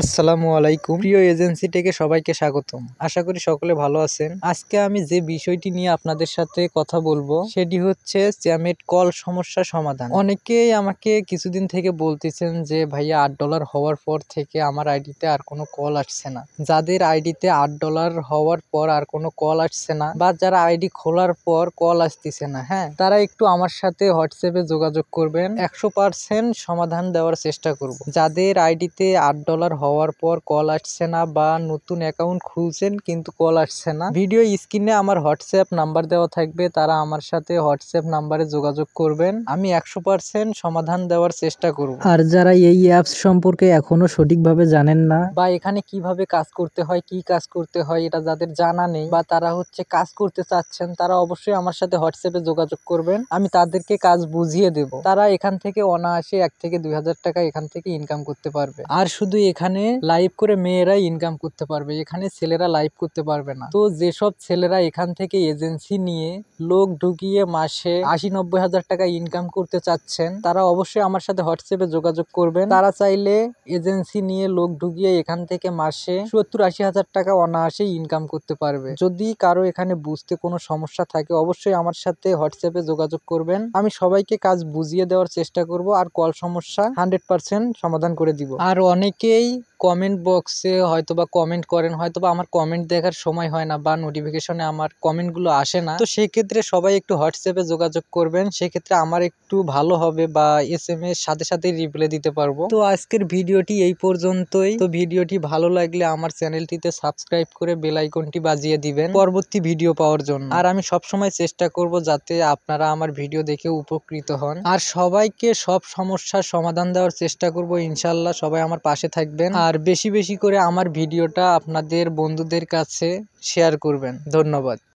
আসসালামু আলাইকুম। প্রিয় এজেন্সি থেকে সবাইকে স্বাগতম। আশা করি সকলে ভালো আছেন। আজকে আমি যে বিষয়টি নিয়ে আপনাদের সাথে কথা বলবো সেটি হচ্ছে চ্যামেট কল সমস্যা সমাধান। অনেকেই আমাকে কিছুদিন থেকে বলতেছেন যে ভাইয়া $8 হওয়ার পর থেকে আমার আইডিতে আর কোনো কল আসছে না। যাদের আইডিতে $8 হওয়ার পর আর কোনো কল আসছে না বা যারা আইডি খোলার পর কল আসতেছে না, হ্যাঁ, তারা একটু আমার সাথে হোয়াটসঅ্যাপে যোগাযোগ করবেন। 100% সমাধান দেওয়ার চেষ্টা করব। যাদের আইডিতে $8 হওয়ার পর কল আসছে না বা নতুন অ্যাকাউন্ট খুলছেন কিন্তু কল আসছে না, ভিডিও স্ক্রিনে আমার হোয়াটসঅ্যাপ নাম্বার দেওয়া থাকবে, তারা আমার সাথে হোয়াটসঅ্যাপ নাম্বারে যোগাযোগ করবেন। আমি 100% সমাধান দেওয়ার চেষ্টা করব। আর যারা এই অ্যাপস সম্পর্কে এখনো সঠিকভাবে জানেন না বা এখানে কিভাবে কাজ করতে হয়, কি কাজ করতে হয় এটা যাদের জানা নেই বা তারা কাজ করতে চাচ্ছেন, তারা অবশ্যই আমার সাথে হোয়াটসঅ্যাপে যোগাযোগ করবেন। আমি তাদেরকে কাজ বুঝিয়ে দেব। তারা এখান থেকে অনায়াসে 1 থেকে 2000 টাকা এখান থেকে ইনকাম করতে পারবে। আর শুধু এখানে লাইভ করে মেয়েরাই ইনকাম করতে পারবে, এখানে ছেলেরা লাইভ করতে পারবে না। তো যেসব ছেলেরা এখান থেকে এজেন্সি নিয়ে লোক ঢুকিয়ে মাসে 80-90 হাজার টাকা ইনকাম করতে চাচ্ছেন, তারা অবশ্যই আমার সাথে হোয়াটসঅ্যাপে যোগাযোগ করবেন। তারা চাইলে এজেন্সি নিয়ে লোক ঢুকিয়ে এখান থেকে মাসে 70-80 হাজার টাকা অনায়াসেই ইনকাম করতে পারবে। যদি কারো এখানে বুঝতে কোনো সমস্যা থাকে অবশ্যই আমার সাথে হোয়াটসঅ্যাপে যোগাযোগ করবেন। আমি সবাইকে কাজ বুঝিয়ে দেওয়ার চেষ্টা করব আর কল সমস্যা 100% সমাধান করে দিব। আর অনেকেই কমেন্ট বক্সে হয়তোবা কমেন্ট করেন, হয়তোবা আমার কমেন্ট দেখার সময় হয় না বা নোটিফিকেশনে আমার কমেন্টগুলো আসে না। তো সেক্ষেত্রে সবাই একটু হোয়াটসঅ্যাপে যোগাযোগ করবেন, সেক্ষেত্রে আমার একটু ভালো হবে বা SMS সাথে সাথে রিপ্লাই দিতে পারবো। তো আজকের ভিডিওটি এই পর্যন্তই। তো ভিডিওটি ভালো লাগলে আমার চ্যানেলটিতে সাবস্ক্রাইব করে বেল আইকনটি বাজিয়ে দিবেন পরবর্তী ভিডিও পাওয়ার জন্য। আর আমি সবসময় চেষ্টা করব যাতে আপনারা আমার ভিডিও দেখে উপকৃত হন। আর সবাইকে সব সমস্যার সমাধান দেওয়ার চেষ্টা করব ইনশাল্লাহ। সবাই আমার পাশে থাকবেন আর বেশি বেশি করে আমার ভিডিওটা আপনাদের বন্ধুদের কাছে শেয়ার করবেন। ধন্যবাদ।